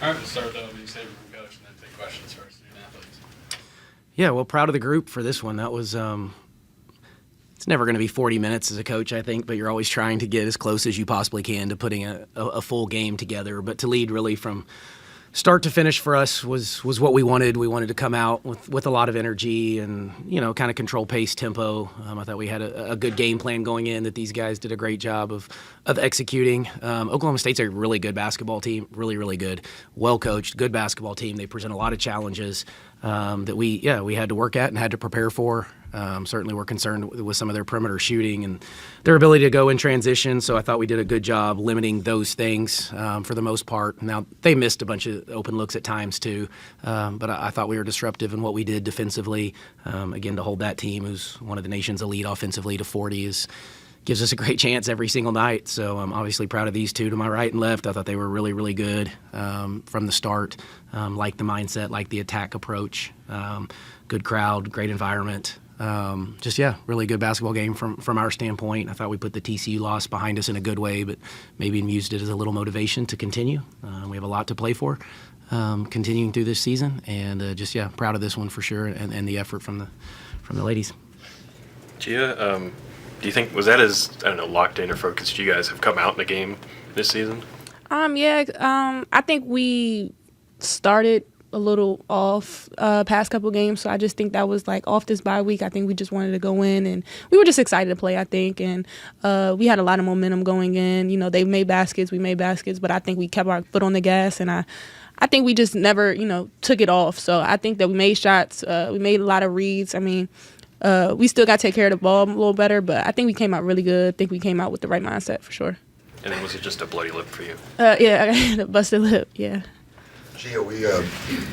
All right, we'll start though. You save it from coach and then take questions first. Student athletes. Yeah, well, proud of the group for this one. That was it's never going to be 40 minutes as a coach, I think, but you're always trying to get as close as you possibly can to putting a full game together. But to lead really from start to finish for us was what we wanted. We wanted to come out with a lot of energy and, kind of control pace, tempo. I thought we had a good game plan going in that these guys did a great job of executing. Oklahoma State's a really good basketball team, really, really good, well-coached, good basketball team. They present a lot of challenges that we had to work at and had to prepare for. Certainly we're concerned with some of their perimeter shooting and their ability to go in transition, so I thought we did a good job limiting those things for the most part. Now, they missed a bunch of open looks at times too, but I thought we were disruptive in what we did defensively. Again, to hold that team, who's one of the nation's elite offensively, to 40 gives us a great chance every single night. So I'm obviously proud of these two to my right and left. I thought they were really, really good from the start. Like the mindset, like the attack approach. Good crowd, great environment. Really good basketball game from our standpoint. I thought we put the TCU loss behind us in a good way, but maybe used it as a little motivation to continue. We have a lot to play for continuing through this season, and proud of this one for sure, and the effort from the ladies. Gia, do you think, was that as, locked in or focused you guys have come out in the game this season? I think we started a little off past couple games, so I just think that was like off this bye week. I think we just wanted to go in, and we were just excited to play, I think, and we had a lot of momentum going in. They made baskets, we made baskets, but I think we kept our foot on the gas, and I think we just never, took it off. So I think that we made shots, we made a lot of reads. We still got to take care of the ball a little better, but I think we came out really good. I think we came out with the right mindset for sure. And then was it just a bloody lip for you? Yeah, I had a busted lip, yeah. Gia,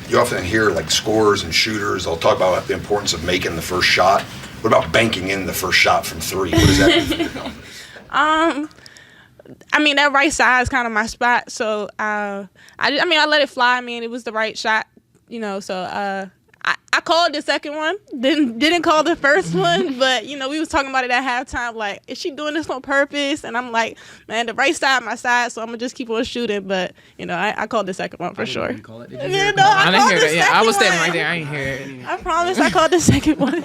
you often hear like scorers and shooters, they'll talk about the importance of making the first shot. What about banking in the first shot from three? What does that mean for your confidence? That right side is kind of my spot, so I let it fly. It was the right shot, so I called the second one, didn't call the first one, but we was talking about it at halftime, like, is she doing this on purpose? And I'm like, man, the right side my side, so I'm gonna just keep on shooting. But I called the second one for sure. You call it? I didn't hear it. Yeah, I was standing right there. I didn't hear it. I promise I called the second one.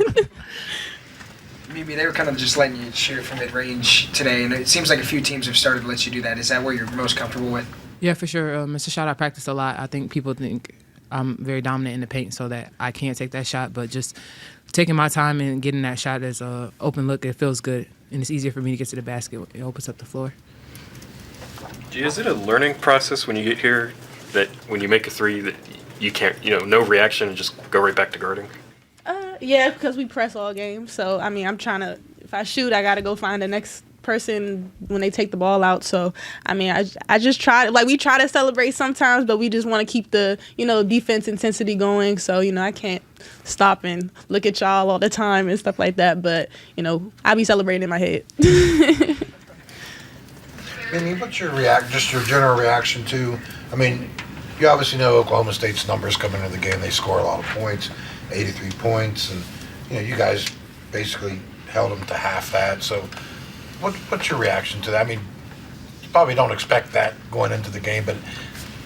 Maybe they were kind of just letting you shoot it from mid-range today, and it seems like a few teams have started to let you do that. Is that what you're most comfortable with? Yeah, for sure. It's a shot I practice a lot. I think people think I'm very dominant in the paint, so that I can't take that shot. But just taking my time and getting that shot as an open look, it feels good, and it's easier for me to get to the basket. It opens up the floor. Is it a learning process when you get here that when you make a three that you can't, no reaction and just go right back to guarding? Yeah, because we press all game. So, I'm trying to, if I shoot, I got to go find the next person when they take the ball out. So, I just try, like, we try to celebrate sometimes, but we just want to keep the, defense intensity going. So, I can't stop and look at y'all all the time and stuff like that. But, I be celebrating in my head. What's your just your general reaction to, you obviously know Oklahoma State's numbers coming into the game. They score a lot of points, 83 points, and, you guys basically held them to half that. So what's your reaction to that? You probably don't expect that going into the game, but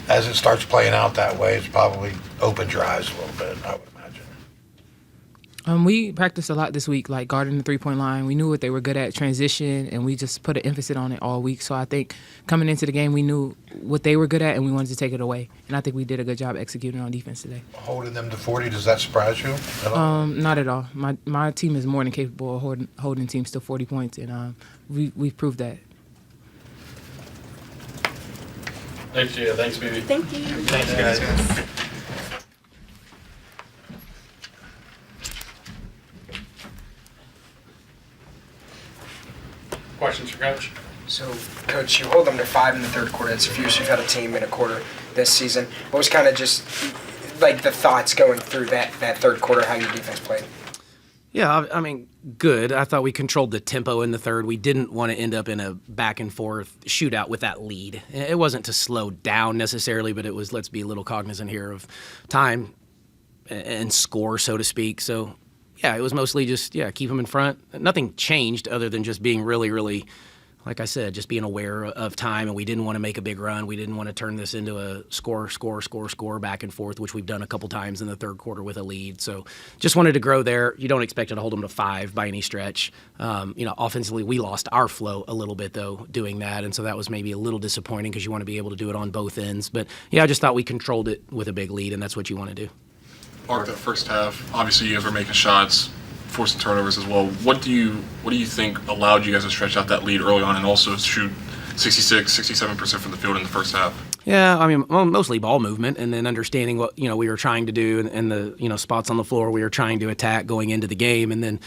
as it starts playing out that way, it's probably opened your eyes a little bit, I would imagine. We practiced a lot this week, like guarding the three-point line. We knew what they were good at, transition, and we just put an emphasis on it all week. So I think coming into the game, we knew what they were good at, and we wanted to take it away. And I think we did a good job executing on defense today. Holding them to 40, does that surprise you at all? Not at all. My team is more than capable of holding teams to 40 points, and we've proved that. Thanks, Gia. Thanks, BB. Thank you. Thanks, guys. Questions for Coach? So, Coach, you hold them to 5 in the third quarter. It's the fewest you've had a team in a quarter this season. What was kind of just like the thoughts going through that third quarter, how your defense played? Yeah, good. I thought we controlled the tempo in the third. We didn't want to end up in a back-and-forth shootout with that lead. It wasn't to slow down necessarily, but it was let's be a little cognizant here of time and score, so to speak. So, yeah, it was mostly just, keep them in front. Nothing changed other than just being really, really like I said, just being aware of time, and we didn't want to make a big run. We didn't want to turn this into a score back and forth, which we've done a couple times in the third quarter with a lead. So just wanted to grow there. You don't expect it to hold them to 5 by any stretch. Offensively, we lost our flow a little bit, though, doing that, and so that was maybe a little disappointing because you want to be able to do it on both ends. But, yeah, I just thought we controlled it with a big lead, and that's what you want to do. Mark, that first half, obviously you guys were making shots, forcing turnovers as well. What do you think allowed you guys to stretch out that lead early on and also shoot 67% from the field in the first half? Yeah, I mean, mostly ball movement, and then understanding what we were trying to do and the spots on the floor we were trying to attack going into the game, and then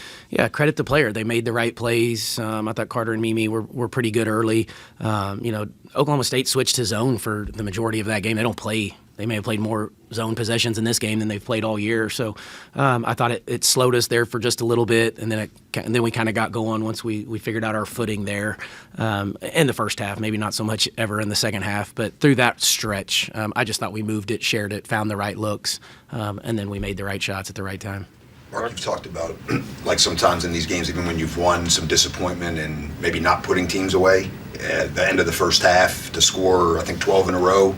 credit the player. They made the right plays. I thought Carter and Mimi were pretty good early. Oklahoma State switched to zone for the majority of that game. They don't play. They may have played more zone possessions in this game than they've played all year. So I thought it slowed us there for just a little bit, and then we kind of got going once we figured out our footing there in the first half. Maybe not so much ever in the second half, but through that stretch, I just thought we moved it, shared it, found the right looks, and then we made the right shots at the right time. Mark, you've talked about, like sometimes in these games, even when you've won, some disappointment and maybe not putting teams away. At the end of the first half, to score, I think, 12 in a row,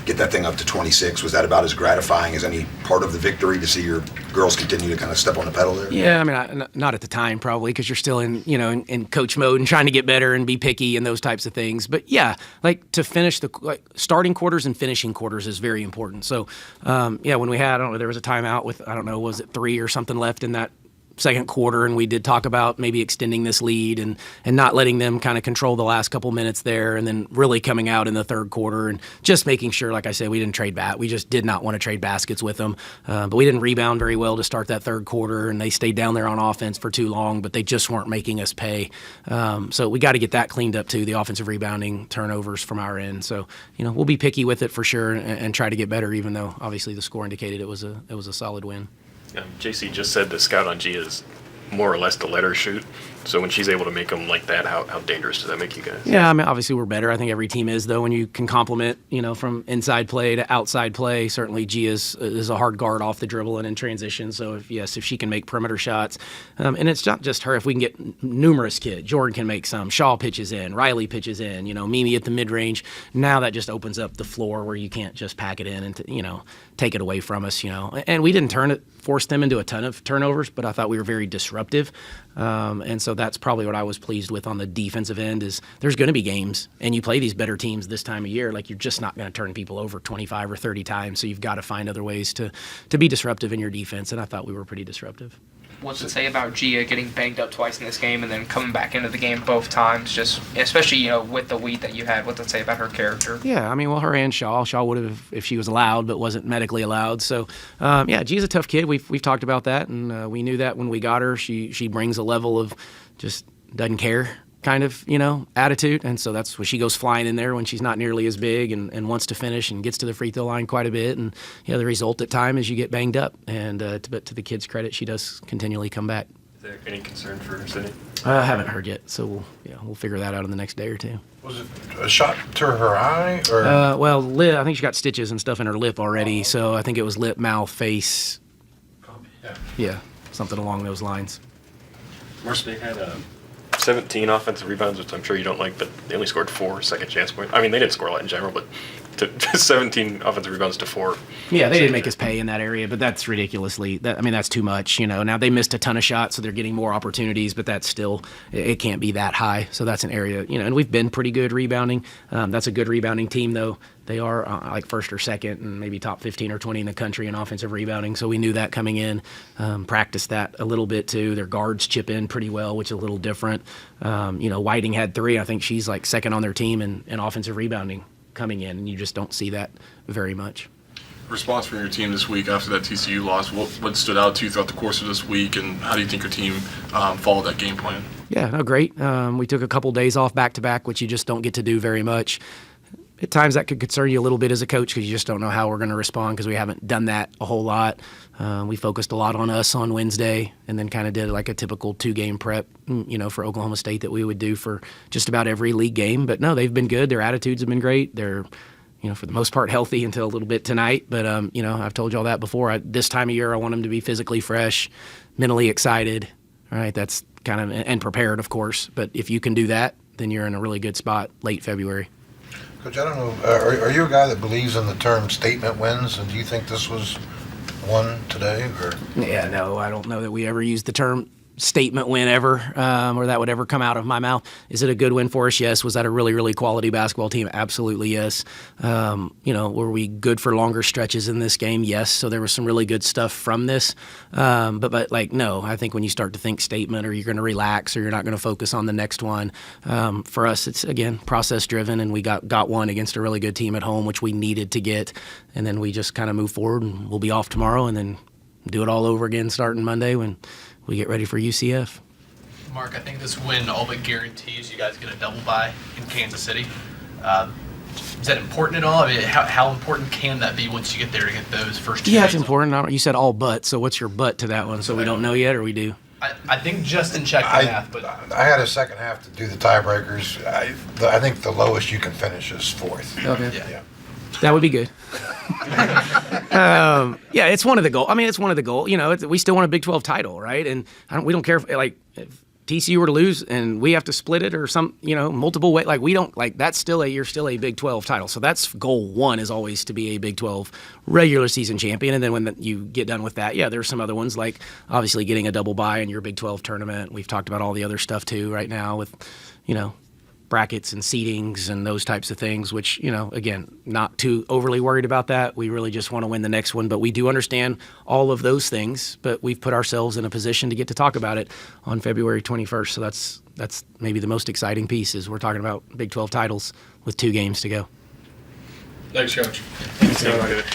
get that thing up to 26. Was that about as gratifying as any part of the victory to see your girls continue to kind of step on the pedal there? Yeah, I mean, not at the time probably because you're still in coach mode and trying to get better and be picky and those types of things. But yeah, like to finish starting quarters and finishing quarters is very important. So when we had, I don't know, there was a timeout with, I don't know, was it 3 or something left in that second quarter, and we did talk about maybe extending this lead and not letting them kind of control the last couple minutes there, and then really coming out in the third quarter and just making sure, like I said, we didn't trade we just did not want to trade baskets with them, but we didn't rebound very well to start that third quarter, and they stayed down there on offense for too long, but they just weren't making us pay. So we got to get that cleaned up too, the offensive rebounding, turnovers from our end. So we'll be picky with it for sure and try to get better, even though obviously the score indicated it was a solid win. JC just said the scout on G is more or less to let her shoot. So when she's able to make them like that, how dangerous does that make you guys? Yeah, I mean, obviously we're better. I think every team is, though, when you can complement, from inside play to outside play. Certainly G is a hard guard off the dribble and in transition. So, if she can make perimeter shots. And it's not just her. If we can get numerous kids, Jordan can make some. Shaw pitches in. Riley pitches in. Mimi at the mid-range. Now that just opens up the floor where you can't just pack it in and, take it away from us, And we didn't force them into a ton of turnovers, but I thought we were very disruptive. And so that's probably what I was pleased with on the defensive end is there's going to be games, and you play these better teams this time of year. Like, you're just not going to turn people over 25 or 30 times, so you've got to find other ways to be disruptive in your defense, and I thought we were pretty disruptive. What's it say about Gia getting banged up twice in this game and then coming back into the game both times, just especially, with the week that you had? What's it say about her character? Yeah, I mean, well, her and Shaw would have if she was allowed, but wasn't medically allowed. So, Gia's a tough kid. We've talked about that, and we knew that when we got her. She brings a level of just doesn't care kind of, attitude. And so that's when she goes flying in there when she's not nearly as big and wants to finish and gets to the free throw line quite a bit. And, the result at time is you get banged up. And but to the kid's credit, she does continually come back. Is there any concern for Sydney? I haven't heard yet. So we'll figure that out in the next day or two. Was it a shot to her eye? Or? Lip. I think she got stitches and stuff in her lip already. So I think it was lip, mouth, face. Yeah, something along those lines. Morrisby had 17 offensive rebounds, which I'm sure you don't like, but they only scored 4 second chance points. I mean, they didn't score a lot in general, but 17 offensive rebounds to 4. Yeah, they didn't make us pay in that area, but that's ridiculously. That's too much. Now they missed a ton of shots, so they're getting more opportunities, but that's still, it can't be that high. So that's an area, and we've been pretty good rebounding. That's a good rebounding team, though. They are like first or second and maybe top 15 or 20 in the country in offensive rebounding. So we knew that coming in, practiced that a little bit too. Their guards chip in pretty well, which is a little different. Whiting had 3. I think she's like second on their team in offensive rebounding coming in, and you just don't see that very much. Response from your team this week after that TCU loss, what stood out to you throughout the course of this week, and how do you think your team followed that game plan? Yeah, no, great. We took a couple days off back-to-back, which you just don't get to do very much. At times that could concern you a little bit as a coach because you just don't know how we're going to respond because we haven't done that a whole lot. We focused a lot on us on Wednesday and then kind of did like a typical 2-game prep, for Oklahoma State that we would do for just about every league game. But no, they've been good. Their attitudes have been great. They're, for the most part healthy until a little bit tonight. But, I've told you all that before. This time of year, I want them to be physically fresh, mentally excited. All right, that's kind of, and prepared, of course. But if you can do that, then you're in a really good spot late February. Coach, I don't know, are you a guy that believes in the term statement wins, and do you think this was one today? Or? Yeah, no, I don't know that we ever used the term statement win ever, or that would ever come out of my mouth. Is it a good win for us? Yes. Was that a really, really quality basketball team? Absolutely, yes. Were we good for longer stretches in this game? Yes. So there was some really good stuff from this. But no, I think when you start to think statement, or you're going to relax, or you're not going to focus on the next one, for us, it's, again, process driven, and we got one against a really good team at home, which we needed to get. And then we just kind of move forward, and we'll be off tomorrow, and then do it all over again starting Monday when we get ready for UCF. Mark, I think this win all but guarantees you guys get a double bye in Kansas City. Is that important at all? I mean, how important can that be once you get there to get those first two Yeah, days it's important. You said all but, so what's your but to that one? So we don't know yet, or we do? I think Justin checked the math, but I had a second half to do the tiebreakers. I think the lowest you can finish is fourth. Okay. Yeah. That would be good. Yeah, it's one of the goals. I mean, it's one of the goals. We still want a Big 12 title, right? And we don't care if TCU were to lose and we have to split it or some, multiple way. We don't that's still you're still a Big 12 title. So that's goal one, is always to be a Big 12 regular season champion. And then when you get done with that, there's some other ones, like obviously getting a double bye in your Big 12 tournament. We've talked about all the other stuff too right now with, brackets and seedings and those types of things, which, again, not too overly worried about that. We really just want to win the next one, but we do understand all of those things, but we've put ourselves in a position to get to talk about it on February 21st. So that's maybe the most exciting piece, is we're talking about Big 12 titles with 2 games to go. Thanks, Coach. Thanks, everybody.